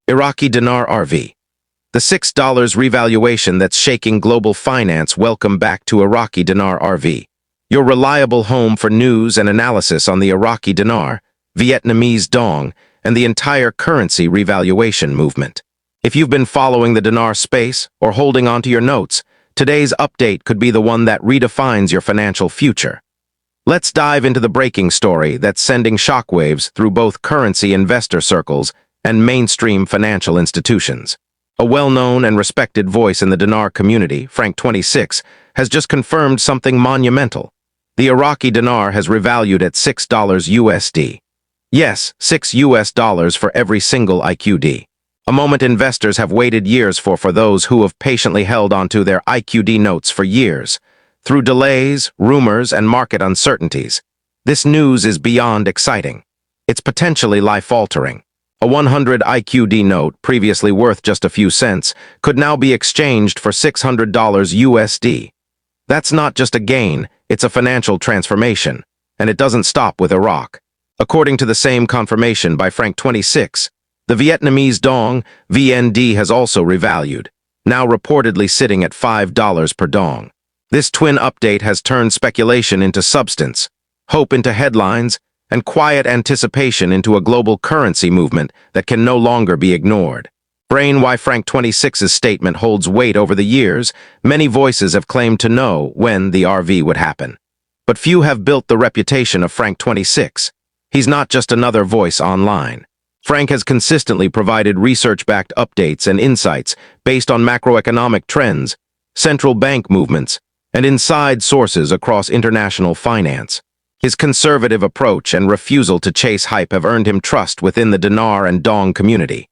Iraqi Dinar RV. The $6 revaluation that's shaking global finance. Welcome back to Iraqi Dinar RV, your reliable home for news and analysis on the Iraqi Dinar, Vietnamese Dong, and the entire currency revaluation movement. If you've been following the dinar space or holding onto your notes, today's update could be the one that redefines your financial future. Let's dive into the breaking story that's sending shockwaves through both currency investor circles and mainstream financial institutions. A well-known and respected voice in the dinar community, Frank26, has just confirmed something monumental. The Iraqi dinar has revalued at $6 USD. Yes, $6 for every single IQD. A moment investors have waited years for those who have patiently held onto their IQD notes for years. Through delays, rumors, and market uncertainties, this news is beyond exciting. It's potentially life-altering. A 100 IQD note, previously worth just a few cents, could now be exchanged for $600 USD. That's not just a gain, it's a financial transformation. And it doesn't stop with Iraq. According to the same confirmation by Frank26, the Vietnamese Dong, VND, has also revalued, now reportedly sitting at $5 per dong. This twin update has turned speculation into substance, hope into headlines, and quiet anticipation into a global currency movement that can no longer be ignored. Brain why Frank26's statement holds weight over the years. Many voices have claimed to know when the RV would happen. But few have built the reputation of Frank26. He's not just another voice online. Frank has consistently provided research-backed updates and insights based on macroeconomic trends, central bank movements, and inside sources across international finance. His conservative approach and refusal to chase hype have earned him trust within the dinar and dong community.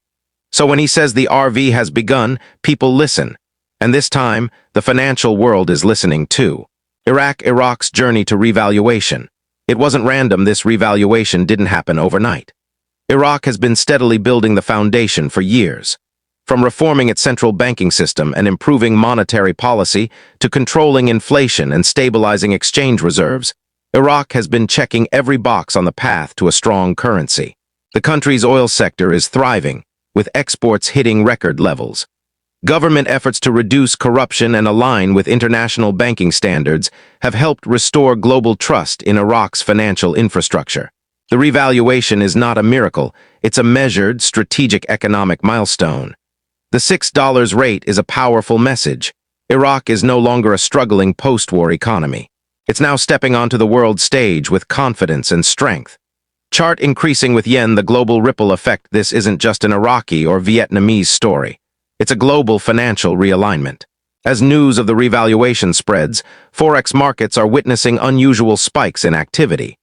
So when he says the RV has begun, people listen. And this time, the financial world is listening too. Iraq's journey to revaluation. It wasn't random. This revaluation didn't happen overnight. Iraq has been steadily building the foundation for years. From reforming its central banking system and improving monetary policy to controlling inflation and stabilizing exchange reserves, Iraq has been checking every box on the path to a strong currency. The country's oil sector is thriving, with exports hitting record levels. Government efforts to reduce corruption and align with international banking standards have helped restore global trust in Iraq's financial infrastructure. The revaluation is not a miracle, it's a measured, strategic economic milestone. The $6 rate is a powerful message. Iraq is no longer a struggling post-war economy. It's now stepping onto the world stage with confidence and strength. Chart increasing with yen, the global ripple effect. This isn't just an Iraqi or Vietnamese story. It's a global financial realignment. As news of the revaluation spreads, forex markets are witnessing unusual spikes in activity.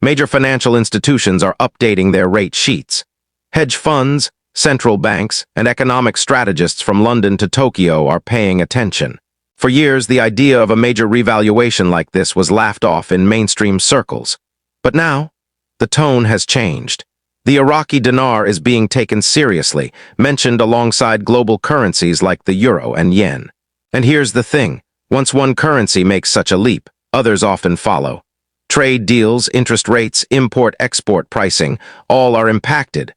Major financial institutions are updating their rate sheets. Hedge funds, central banks, and economic strategists from London to Tokyo are paying attention. For years, the idea of a major revaluation like this was laughed off in mainstream circles. But now, the tone has changed. The Iraqi dinar is being taken seriously, mentioned alongside global currencies like the euro and yen. And here's the thing, once one currency makes such a leap, others often follow. Trade deals, interest rates, import-export pricing, all are impacted.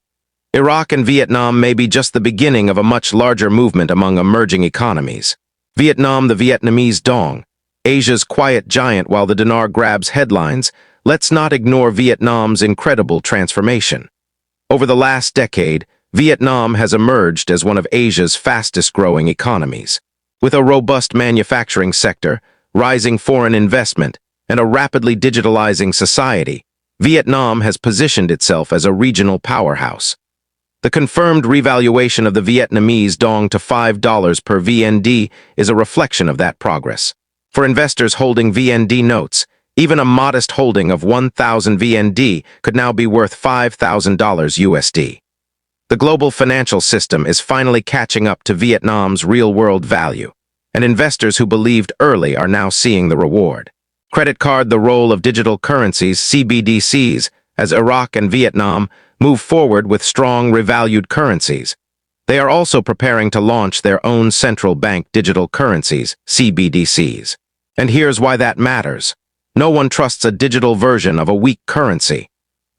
Iraq and Vietnam may be just the beginning of a much larger movement among emerging economies. Vietnam, the Vietnamese Dong, Asia's quiet giant. While the dinar grabs headlines, let's not ignore Vietnam's incredible transformation. Over the last decade, Vietnam has emerged as one of Asia's fastest-growing economies. With a robust manufacturing sector, rising foreign investment, and a rapidly digitalizing society, Vietnam has positioned itself as a regional powerhouse. The confirmed revaluation of the Vietnamese Dong to $5 per VND is a reflection of that progress. For investors holding VND notes, even a modest holding of 1,000 VND could now be worth $5,000 USD. The global financial system is finally catching up to Vietnam's real-world value, and investors who believed early are now seeing the reward. Credit card the role of digital currencies, CBDCs, as Iraq and Vietnam move forward with strong revalued currencies. They are also preparing to launch their own central bank digital currencies, CBDCs. And here's why that matters. No one trusts a digital version of a weak currency.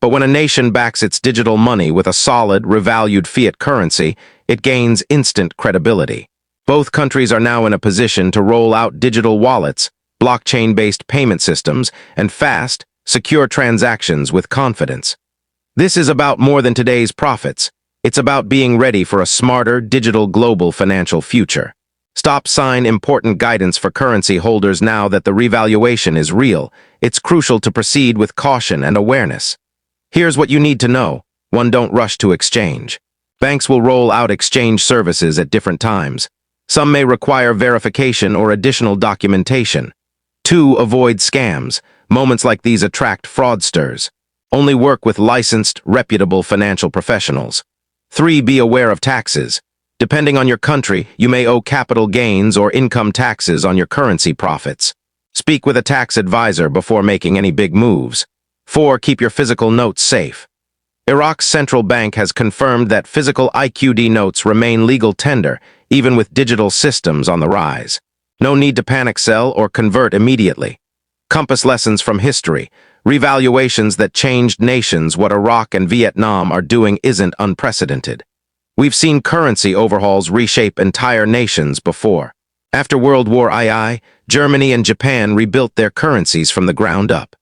But when a nation backs its digital money with a solid, revalued fiat currency, it gains instant credibility. Both countries are now in a position to roll out digital wallets, blockchain-based payment systems, and fast, secure transactions with confidence. This is about more than today's profits. It's about being ready for a smarter, digital global financial future. Stop sign important guidance for currency holders now that the revaluation is real. It's crucial to proceed with caution and awareness. Here's what you need to know. 1. Don't rush to exchange. Banks will roll out exchange services at different times. Some may require verification or additional documentation. 2. Avoid scams. Moments like these attract fraudsters. Only work with licensed, reputable financial professionals. 3. Be aware of taxes. Depending on your country, you may owe capital gains or income taxes on your currency profits. Speak with a tax advisor before making any big moves. 4. Keep your physical notes safe. Iraq's central bank has confirmed that physical IQD notes remain legal tender, even with digital systems on the rise. No need to panic sell or convert immediately. Compass lessons from history. Revaluations that changed nations. What Iraq and Vietnam are doing isn't unprecedented. We've seen currency overhauls reshape entire nations before. After World War II, Germany and Japan rebuilt their currencies from the ground up.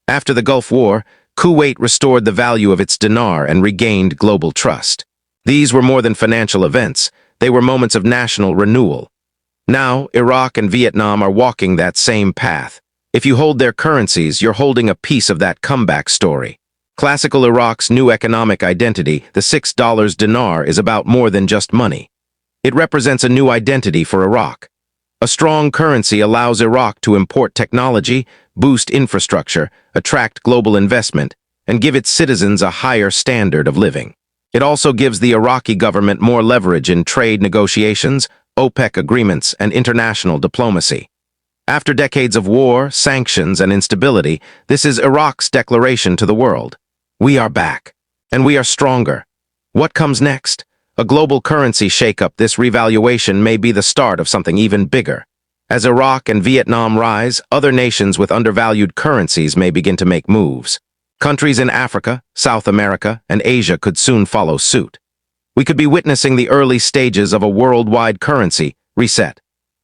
After the Gulf War, Kuwait restored the value of its dinar and regained global trust. These were more than financial events. They were moments of national renewal. Now, Iraq and Vietnam are walking that same path. If you hold their currencies, you're holding a piece of that comeback story. Classical Iraq's new economic identity, the $6 dinar, is about more than just money. It represents a new identity for Iraq. A strong currency allows Iraq to import technology, boost infrastructure, attract global investment, and give its citizens a higher standard of living. It also gives the Iraqi government more leverage in trade negotiations, OPEC agreements, and international diplomacy. After decades of war, sanctions, and instability, this is Iraq's declaration to the world. We are back, and we are stronger. What comes next? A global currency shakeup. This revaluation may be the start of something even bigger. As Iraq and Vietnam rise, other nations with undervalued currencies may begin to make moves. Countries in Africa, South America, and Asia could soon follow suit. We could be witnessing the early stages of a worldwide currency reset,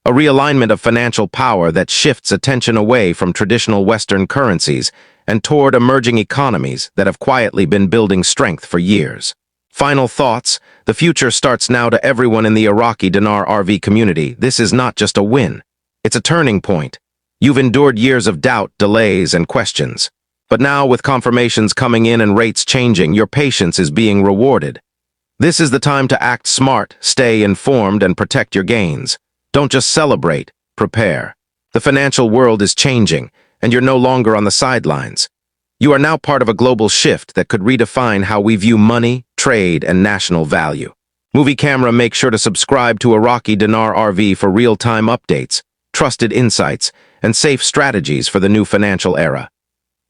a realignment of financial power that shifts attention away from traditional Western currencies and toward emerging economies that have quietly been building strength for years. Final thoughts. The future starts now. To everyone in the Iraqi Dinar RV community, this is not just a win. It's a turning point. You've endured years of doubt, delays, and questions. But now, with confirmations coming in and rates changing, your patience is being rewarded. This is the time to act smart, stay informed, and protect your gains. Don't just celebrate, prepare. The financial world is changing, and you're no longer on the sidelines. You are now part of a global shift that could redefine how we view money, trade, and national value. Movie Camera, make sure to subscribe to Iraqi Dinar RV for real-time updates, trusted insights, and safe strategies for the new financial era.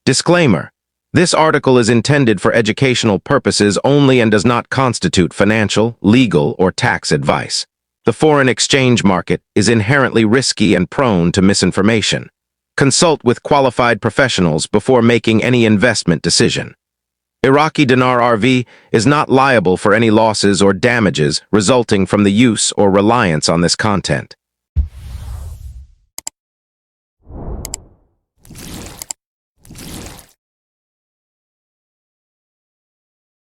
Disclaimer: this article is intended for educational purposes only and does not constitute financial, legal, or tax advice. The foreign exchange market is inherently risky and prone to misinformation. Consult with qualified professionals before making any investment decision. Iraqi Dinar RV is not liable for any losses or damages resulting from the use or reliance on this content.